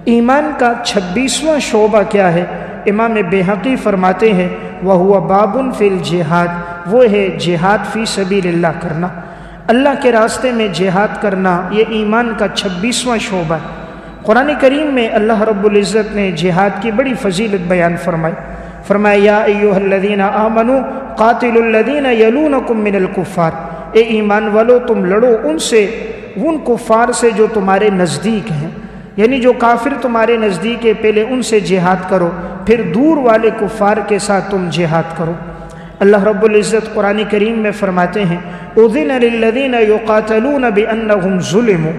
ایمان کا 26واں شعبہ کیا ہے؟ امام بیہقی فرماتے ہیں وَهُوَ بَابٌ فِي الْجِهَادِ، وہ ہے جہاد فی سبیل اللہ کرنا، اللہ کے راستے میں جہاد کرنا، یہ ایمان کا 26واں شعبہ ہے۔ قرآن کریم میں اللہ رب العزت نے جہاد کی بڑی فضیلت بیان فرمایا یا ایھا الذین آمنوا قاتلوا الذین یلونکم من الکفار، اے ایمان والو تم لڑو ان کفار سے جو تمہارے نزدیک ہیں، یعنی جو کافر تمہارے نزدیک ہے پہلے ان سے جہاد کرو، پھر دور والے کفار کے ساتھ تم جہاد کرو۔ اللہ رب العزت قرآن کریم میں فرماتے ہیں اذن للذین یقاتلون بانہم ظلموا،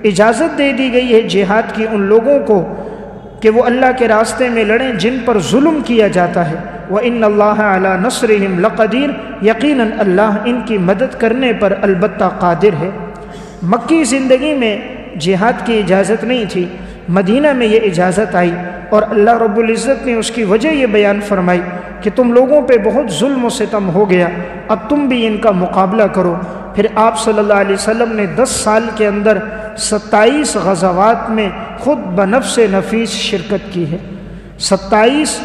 اجازت دے دی گئی ہے جہاد کی ان لوگوں کو کہ وہ اللہ کے راستے میں لڑیں جن پر ظلم کیا جاتا ہے، وَإِنَّ اللَّهَ عَلَى نَصْرِهِمْ لَقَدِيرٌ، یقیناً اللہ ان کی مدد کرنے پر البتہ قادر ہے۔ مکی زندگی میں جہاد کی اجازت نہیں تھی، مدینہ میں یہ اجازت آئی اور اللہ رب العزت نے اس کی وجہ یہ بیان فرمائی کہ تم لوگوں پہ بہت ظلم و ستم ہو گیا، اب تم بھی ان کا مقابلہ کرو۔ پھر آپ صلی اللہ علیہ وسلم نے 10 سال کے اندر 27 غزوات میں خود بنفس نفیس شرکت کی ہے۔ 27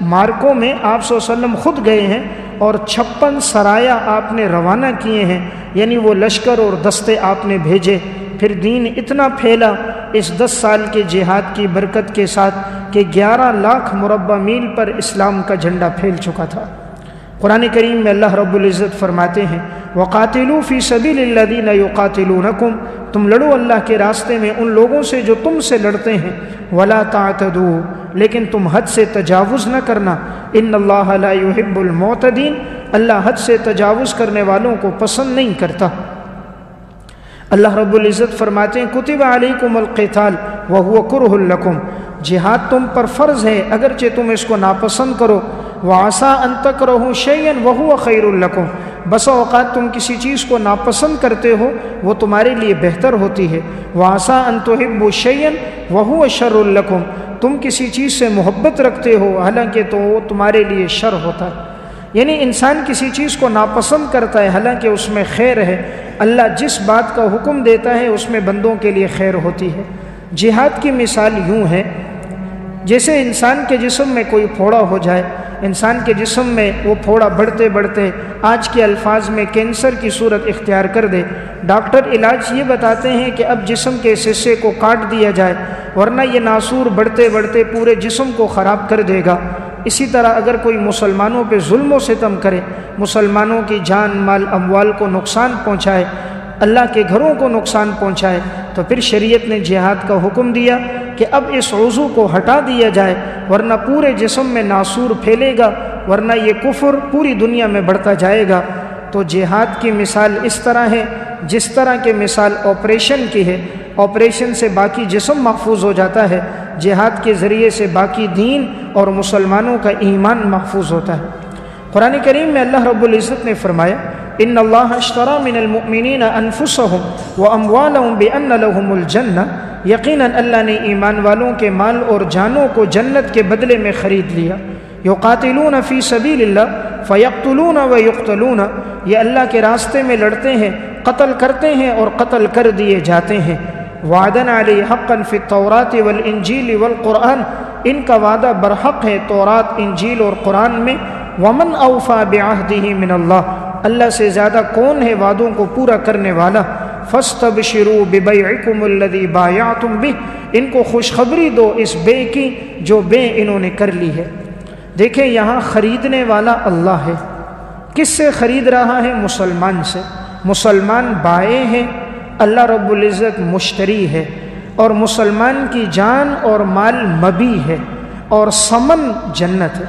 مارکوں میں آپ صلی اللہ علیہ وسلم خود گئے ہیں اور 56 سرایا آپ نے روانہ کیے ہیں، یعنی وہ لشکر اور دستے آپ نے بھیجے۔ پھر دین اتنا پھیلا اس 10 سال کے جہاد کی برکت کے ساتھ کہ 11 لاکھ مربع میل پر اسلام کا جھنڈا پھیل چکا تھا۔ قرآن کریم میں اللہ رب العزت فرماتے ہیں وَقَاتِلُوا فِي سَبِيلِ الَّذِينَ يُقَاتِلُونَكُمْ، تم لڑو اللہ کے راستے میں ان لوگوں سے جو تم سے لڑتے ہیں، وَلَا تَعْتَدُوا، لیکن تم حد سے تجاوز نہ کرنا، إِنَّ اللَّهَ لَا يُحِبُّ الْمُعْتَدِينَ، اللہ حد سے تجاوز کرنے والوں کو پسند نہیں کرتا۔ اللہ رب العزت فرماتے ہیں کتب علیکم القتال وہو کرہ لکم، جہاد تم پر فرض ہے اگرچہ تم اس کو ناپسند کرو، وعسیٰ ان تکرہوا شیئا وہو خیر لکم، بسا اوقات تم کسی چیز کو ناپسند کرتے ہو وہ تمہارے لیے بہتر ہوتی ہے، وعسیٰ ان تحبوا شیئا وہو شر لکم، تم کسی چیز سے محبت رکھتے ہو حالانکہ تو وہ تمہارے لیے شر ہوتا ہے۔ یعنی انسان کسی چیز کو ناپسند کرتا ہے حالانکہ اس میں خیر ہے، اللہ جس بات کا حکم دیتا ہے اس میں بندوں کے لیے خیر ہوتی ہے۔ جہاد کی مثال یوں ہے جیسے انسان کے جسم میں کوئی پھوڑا ہو جائے، انسان کے جسم میں وہ پھوڑا بڑھتے بڑھتے آج کے الفاظ میں کینسر کی صورت اختیار کر دے، ڈاکٹر علاج یہ بتاتے ہیں کہ اب جسم کے اس حصے کو کاٹ دیا جائے ورنہ یہ ناسور بڑھتے بڑھتے پورے جسم کو خراب کر دے گا۔ اسی طرح اگر کوئی مسلمانوں پہ ظلم و ستم کرے، مسلمانوں کی جان مال اموال کو نقصان پہنچائے، اللہ کے گھروں کو نقصان پہنچائے، تو پھر شریعت نے جہاد کا حکم دیا کہ اب اس عضو کو ہٹا دیا جائے ورنہ پورے جسم میں ناسور پھیلے گا، ورنہ یہ کفر پوری دنیا میں بڑھتا جائے گا۔ تو جہاد کی مثال اس طرح ہے جس طرح کے مثال آپریشن کی ہے، آپریشن سے باقی جسم محفوظ ہو جاتا ہے، جہاد کے ذریعے سے باقی دین اور مسلمانوں کا ایمان محفوظ ہوتا ہے۔ قرآن کریم میں اللہ رب العزت نے فرمایا ان اللہ اشتری من المؤمنین انفسهم واموالهم بان لهم الجنہ، یقیناً اللہ نے ایمان والوں کے مال اور جانوں کو جنت کے بدلے میں خرید لیا۔ یقاتلون فی سبیل اللہ فیقتلون ویقتلون، یہ اللہ کے راستے میں لڑتے ہیں، قتل کرتے ہیں اور قتل کر دیے جاتے ہیں۔ وعدن علی حقا فی التوراۃ والانجیل والقرآن، ان کا وعدہ برحق ہے تورات، انجیل اور قرآن میں۔ ومن اوفی بعہدہ من اللہ، اللہ سے زیادہ کون ہے وعدوں کو پورا کرنے والا۔ فاستبشروا ببیعکم الذی بایعتم بہ، ان کو خوشخبری دو اس بے کی جو بے انہوں نے کر لی ہے۔ دیکھیں یہاں خریدنے والا اللہ ہے، کس سے خرید رہا ہے؟ مسلمان سے۔ مسلمان بائع ہے، اللہ رب العزت مشتری ہے، اور مسلمان کی جان اور مال مبی ہے اور ثمن جنت ہے۔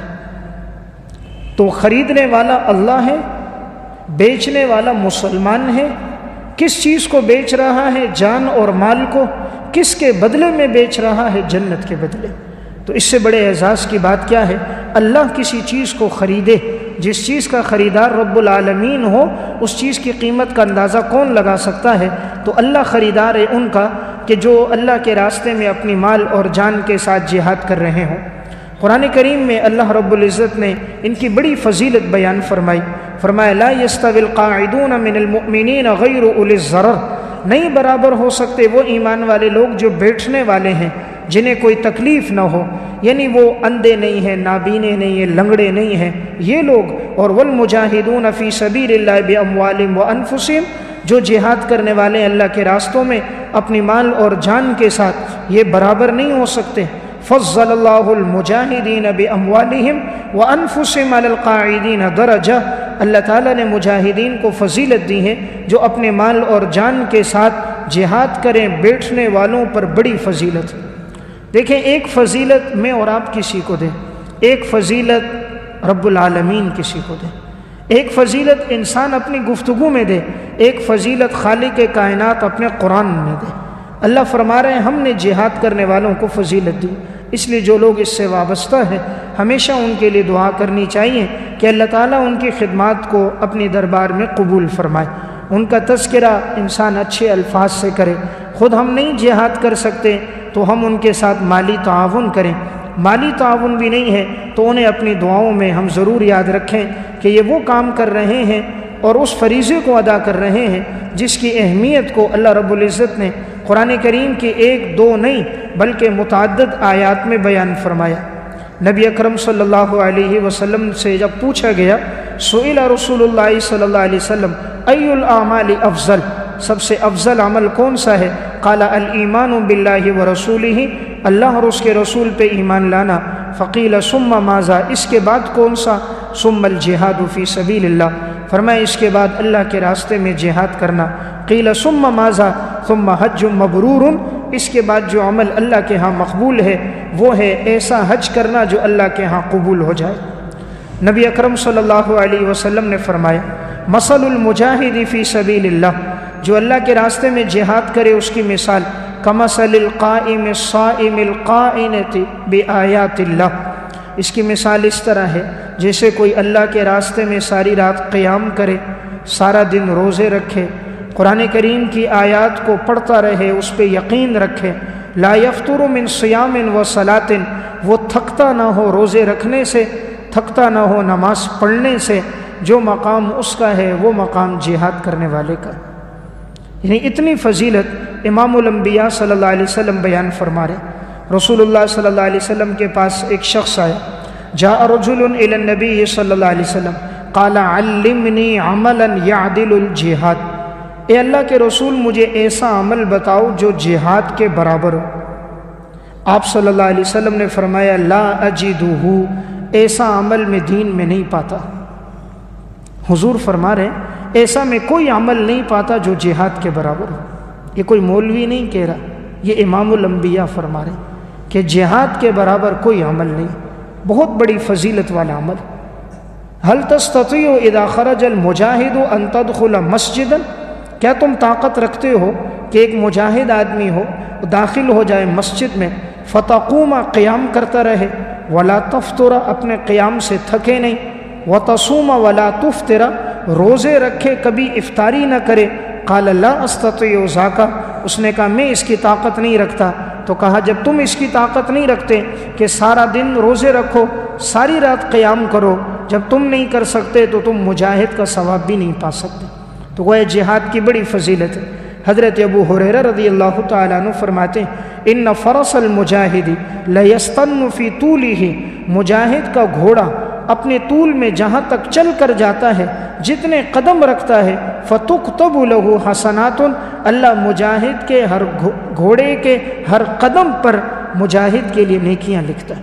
تو خریدنے والا اللہ ہے، بیچنے والا مسلمان ہے۔ کس چیز کو بیچ رہا ہے؟ جان اور مال کو۔ کس کے بدلے میں بیچ رہا ہے؟ جنت کے بدلے۔ تو اس سے بڑے اعزاز کی بات کیا ہے؟ اللہ کسی چیز کو خریدے، جس چیز کا خریدار رب العالمین ہو اس چیز کی قیمت کا اندازہ کون لگا سکتا ہے؟ تو اللہ خریدار ہے ان کا کہ جو اللہ کے راستے میں اپنی مال اور جان کے ساتھ جہاد کر رہے ہوں۔ قرآن کریم میں اللہ رب العزت نے ان کی بڑی فضیلت بیان فرمایا لا یستوی القاعدون من المؤمنین غیر اولی الضرر، نہیں برابر ہو سکتے وہ ایمان والے لوگ جو بیٹھنے والے ہیں جنہیں کوئی تکلیف نہ ہو، یعنی وہ اندھے نہیں ہیں، نابینے نہیں ہیں، لنگڑے نہیں ہیں یہ لوگ، اور والمجاہدون فی سبیل اللہ باموالہم وانفسہم، جو جہاد کرنے والے اللہ کے راستوں میں اپنی مال اور جان کے ساتھ، یہ برابر نہیں ہو سکتے۔ فضل اللہ المجاہدین باموالہم وانفسہم علی القاعدین درجہ، اللہ تعالیٰ نے مجاہدین کو فضیلت دی ہے جو اپنے مال اور جان کے ساتھ جہاد کریں، بیٹھنے والوں پر بڑی فضیلت۔ دیکھیں، ایک فضیلت میں اور آپ کسی کو دیں، ایک فضیلت رب العالمین کسی کو دے، ایک فضیلت انسان اپنی گفتگو میں دے، ایک فضیلت خالق کائنات اپنے قرآن میں دے۔ اللہ فرما رہے ہیں ہم نے جہاد کرنے والوں کو فضیلت دی، اس لیے جو لوگ اس سے وابستہ ہیں ہمیشہ ان کے لیے دعا کرنی چاہیے کہ اللہ تعالیٰ ان کی خدمات کو اپنی دربار میں قبول فرمائے، ان کا تذکرہ انسان اچھے الفاظ سے کرے۔ خود ہم نہیں جہاد کر سکتے تو ہم ان کے ساتھ مالی تعاون کریں، مالی تعاون بھی نہیں ہے تو انہیں اپنی دعاؤں میں ہم ضرور یاد رکھیں کہ یہ وہ کام کر رہے ہیں اور اس فریضے کو ادا کر رہے ہیں جس کی اہمیت کو اللہ رب العزت نے قرآن کریم کی ایک دو نہیں بلکہ متعدد آیات میں بیان فرمایا۔ نبی اکرم صلی اللہ علیہ وسلم سے جب پوچھا گیا، سئل رسول اللہ صلی اللہ علیہ وسلم ای الاعمال افضل، سب سے افضل عمل کون سا ہے؟ قال الایمان باللہ ورسولہ، اللہ اور اس کے رسول پہ ایمان لانا۔ فقیل ثم ماذا، اس کے بعد کون سا؟ ثم الجہاد فی سبیل اللہ، فرمایا اس کے بعد اللہ کے راستے میں جہاد کرنا۔ قیل ثم ماذا، ثم حج مبرور، اس کے بعد جو عمل اللہ کے ہاں مقبول ہے وہ ہے ایسا حج کرنا جو اللہ کے ہاں قبول ہو جائے۔ نبی اکرم صلی اللہ علیہ وسلم نے فرمایا، مثل المجاہد فی سبیل اللہ، جو اللہ کے راستے میں جہاد کرے اس کی مثال کمثل القائم الصائم القائنۃ بآیات اللہ، اس کی مثال اس طرح ہے جیسے کوئی اللہ کے راستے میں ساری رات قیام کرے، سارا دن روزے رکھے، قرآن کریم کی آیات کو پڑھتا رہے، اس پہ یقین رکھے، لا یفتر من صیام و صلاۃ، وہ تھکتا نہ ہو روزے رکھنے سے، تھکتا نہ ہو نماز پڑھنے سے، جو مقام اس کا ہے وہ مقام جہاد کرنے والے کا۔ یعنی اتنی فضیلت امام الانبیاء صلی اللہ علیہ وسلم بیان فرما رہے۔ رسول اللہ صلی اللہ علیہ وسلم کے پاس ایک شخص آیا، جاء رجل الی النبی صلی اللہ علیہ وسلم قال علمنی عملا یعدل الجہاد، اے اللہ کے رسول مجھے ایسا عمل بتاؤ جو جہاد کے برابر ہو۔ آپ صلی اللہ علیہ وسلم نے فرمایا لا اجدہ، ایسا عمل میں دین میں نہیں پاتا۔ حضور فرما رہے ہیں ایسا میں کوئی عمل نہیں پاتا جو جہاد کے برابر ہو۔ یہ کوئی مولوی نہیں کہہ رہا، یہ امام الانبیاء فرما رہے ہیں کہ جہاد کے برابر کوئی عمل نہیں، بہت بڑی فضیلت والا عمل۔ هل تستطيع اذا خرج المجاہد ان تدخل مسجدا، کیا تم طاقت رکھتے ہو کہ ایک مجاہد آدمی ہو داخل ہو جائے مسجد میں، فتقوم قیام کرتا رہے، ولا تفطر اپنے قیام سے تھکے نہیں، وتصوم ولا تفطر روزے رکھے کبھی افطاری نہ کرے؟ قال لا استطيع ذاک، اس نے کہا میں اس کی طاقت نہیں رکھتا۔ تو کہا جب تم اس کی طاقت نہیں رکھتے کہ سارا دن روزے رکھو، ساری رات قیام کرو، جب تم نہیں کر سکتے تو تم مجاہد کا ثواب بھی نہیں پا سکتے۔ تو وہ جہاد کی بڑی فضیلت ہے۔ حضرت ابو ہریرہ رضی اللہ تعالیٰ عنہ فرماتے ہیں ان فرس المجاہد لیستن فی طولہ، مجاہد کا گھوڑا اپنے طول میں جہاں تک چل کر جاتا ہے، جتنے قدم رکھتا ہے، فتکتب لہ حسنات، اللہ مجاہد کے ہر گھوڑے کے ہر قدم پر مجاہد کے لیے نیکیاں لکھتا ہے۔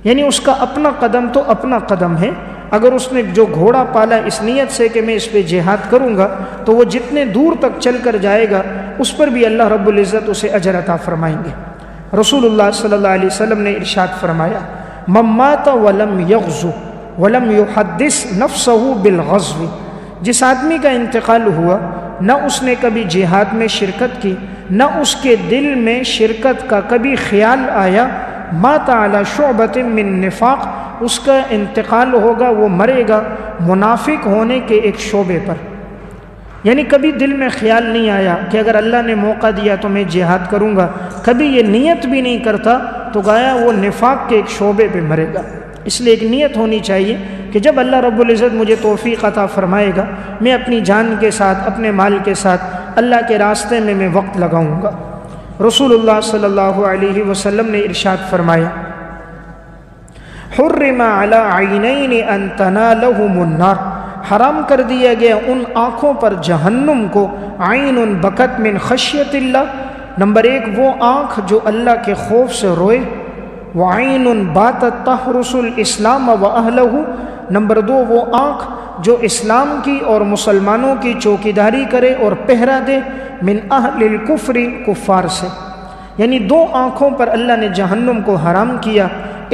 یعنی اس کا اپنا قدم تو اپنا قدم ہے، اگر اس نے جو گھوڑا پالا اس نیت سے کہ میں اس پہ جہاد کروں گا تو وہ جتنے دور تک چل کر جائے گا اس پر بھی اللہ رب العزت اسے اجر عطا فرمائیں گے۔ رسول اللہ صلی اللہ علیہ وسلم نے ارشاد فرمایا من مات ولم یغزو ولم یحدث نفسہ بالغزو، جس آدمی کا انتقال ہوا نہ اس نے کبھی جہاد میں شرکت کی، نہ اس کے دل میں شرکت کا کبھی خیال آیا، مات علی شعبۃ من نفاق، اس کا انتقال ہوگا، وہ مرے گا منافق ہونے کے ایک شعبے پر۔ یعنی کبھی دل میں خیال نہیں آیا کہ اگر اللہ نے موقع دیا تو میں جہاد کروں گا، کبھی یہ نیت بھی نہیں کرتا، تو گایا وہ نفاق کے ایک شعبے پہ مرے گا۔ اس لیے ایک نیت ہونی چاہیے کہ جب اللہ رب العزت مجھے توفیق عطا فرمائے گا میں اپنی جان کے ساتھ، اپنے مال کے ساتھ اللہ کے راستے میں وقت لگاؤں گا۔ رسول اللہ صلی اللہ علیہ وسلم نے ارشاد فرمایا حرم علی عینین ان تنالہم النار، حرام کر دیا گیا ان آنکھوں پر جہنم کو، عین بکت من خشیت اللہ، نمبر 1 وہ آنکھ جو اللہ کے خوف سے روئے، وعین باتت تحرس الاسلام واہلہ، نمبر 2 وہ آنکھ جو اسلام کی اور مسلمانوں کی چوکیداری کرے اور پہرا دے، من اہل الکفر، کفار سے۔ یعنی 2 آنکھوں پر اللہ نے جہنم کو حرام کیا،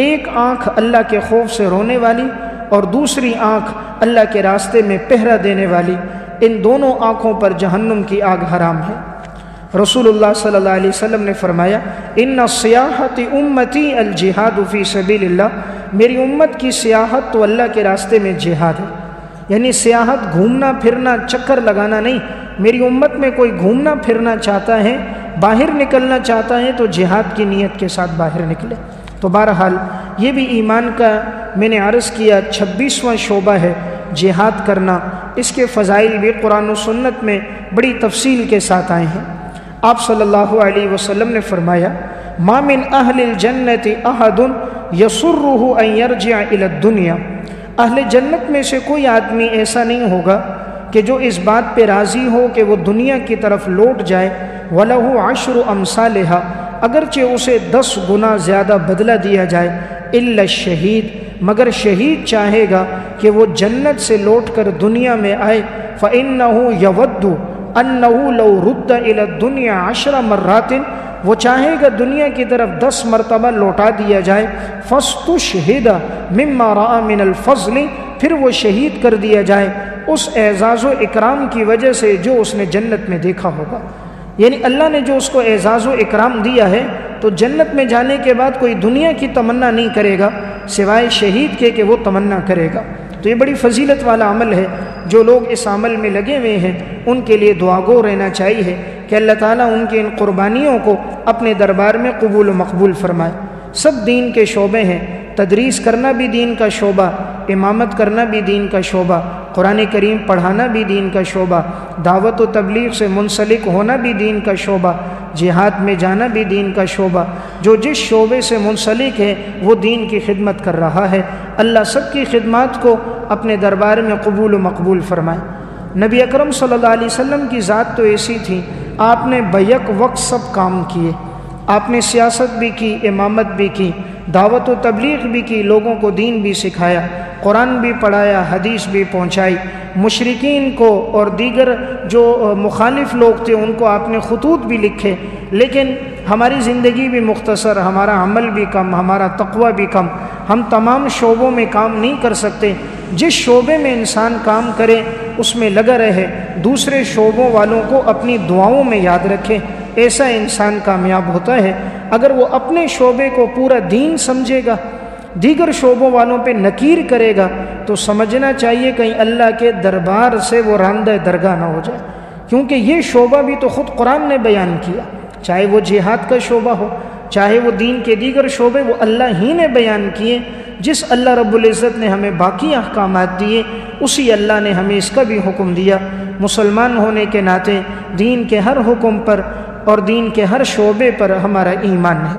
ایک آنکھ اللہ کے خوف سے رونے والی اور دوسری آنکھ اللہ کے راستے میں پہرا دینے والی، ان دونوں آنکھوں پر جہنم کی آگ حرام ہے۔ رسول اللہ صلی اللہ علیہ وسلم نے فرمایا ان سیاحت امتی الجہاد فی سبیل اللہ، میری امت کی سیاحت تو اللہ کے راستے میں جہاد ہے، یعنی سیاحت گھومنا پھرنا چکر لگانا نہیں، میری امت میں کوئی گھومنا پھرنا چاہتا ہے، باہر نکلنا چاہتا ہے تو جہاد کی نیت کے ساتھ باہر نکلے۔ تو بہرحال یہ بھی ایمان کا میں نے عرض کیا 26واں شعبہ ہے جہاد کرنا، اس کے فضائل بھی قرآن و سنت میں بڑی تفصیل کے ساتھ آئے ہیں۔ آپ صلی اللہ علیہ وسلم نے فرمایا ما من اہل الجنت احد یسرہ ان یرجع الی الدنیا، اہل جنت میں سے کوئی آدمی ایسا نہیں ہوگا کہ جو اس بات پہ راضی ہو کہ وہ دنیا کی طرف لوٹ جائے، وَلَهُ عَشْرُ أَمْثَالِهَا، اگرچہ اسے 10 گنا زیادہ بدلہ دیا جائے، إِلَّا الشہید، مگر شہید چاہے گا کہ وہ جنت سے لوٹ کر دنیا میں آئے، فَإِنَّهُ يَوَدُّ أَنَّهُ لَوْ رُدَّ إِلَى الدُّنْيَا 10 مرات، وہ چاہے گا دنیا کی طرف 10 مرتبہ لوٹا دیا جائے، فَاسْتُشْهِدَ مِمَّا رَأَى مِنَ الْفَضْلِ، پھر وہ شہید کر دیا جائے اس اعزاز و اکرام کی وجہ سے جو اس نے جنت میں دیکھا ہوگا۔ یعنی اللہ نے جو اس کو اعزاز و اکرام دیا ہے تو جنت میں جانے کے بعد کوئی دنیا کی تمنا نہیں کرے گا سوائے شہید کے کہ وہ تمنا کرے گا۔ تو یہ بڑی فضیلت والا عمل ہے، جو لوگ اس عمل میں لگے ہوئے ہیں ان کے لیے دعاگو رہنا چاہیے کہ اللہ تعالیٰ ان کی ان قربانیوں کو اپنے دربار میں قبول و مقبول فرمائے۔ سب دین کے شعبے ہیں، تدریس کرنا بھی دین کا شعبہ، امامت کرنا بھی دین کا شعبہ، قرآن کریم پڑھانا بھی دین کا شعبہ، دعوت و تبلیغ سے منسلک ہونا بھی دین کا شعبہ، جہاد میں جانا بھی دین کا شعبہ۔ جو جس شعبے سے منسلک ہے وہ دین کی خدمت کر رہا ہے، اللہ سب کی خدمات کو اپنے دربار میں قبول و مقبول فرمائے۔ نبی اکرم صلی اللہ علیہ وسلم کی ذات تو ایسی تھی، آپ نے بیک وقت سب کام کیے، آپ نے سیاست بھی کی، امامت بھی کی، دعوت و تبلیغ بھی کی، لوگوں کو دین بھی سکھایا، قرآن بھی پڑھایا، حدیث بھی پہنچائی، مشرکین کو اور دیگر جو مخالف لوگ تھے ان کو آپ نے خطوط بھی لکھے۔ لیکن ہماری زندگی بھی مختصر، ہمارا عمل بھی کم، ہمارا تقوی بھی کم، ہم تمام شعبوں میں کام نہیں کر سکتے۔ جس شعبے میں انسان کام کرے اس میں لگا رہے، دوسرے شعبوں والوں کو اپنی دعاؤں میں یاد رکھے، ایسا انسان کامیاب ہوتا ہے۔ اگر وہ اپنے شعبے کو پورا دین سمجھے گا، دیگر شعبوں والوں پہ نکیر کرے گا، تو سمجھنا چاہیے کہیں اللہ کے دربار سے وہ راندہ درگاہ نہ ہو جائے، کیونکہ یہ شعبہ بھی تو خود قرآن نے بیان کیا، چاہے وہ جہاد کا شعبہ ہو، چاہے وہ دین کے دیگر شعبے، وہ اللہ ہی نے بیان کیے۔ جس اللہ رب العزت نے ہمیں باقی احکامات دیے اسی اللہ نے ہمیں اس کا بھی حکم دیا۔ مسلمان ہونے کے ناطے دین کے ہر حکم پر اور دین کے ہر شعبے پر ہمارا ایمان ہے۔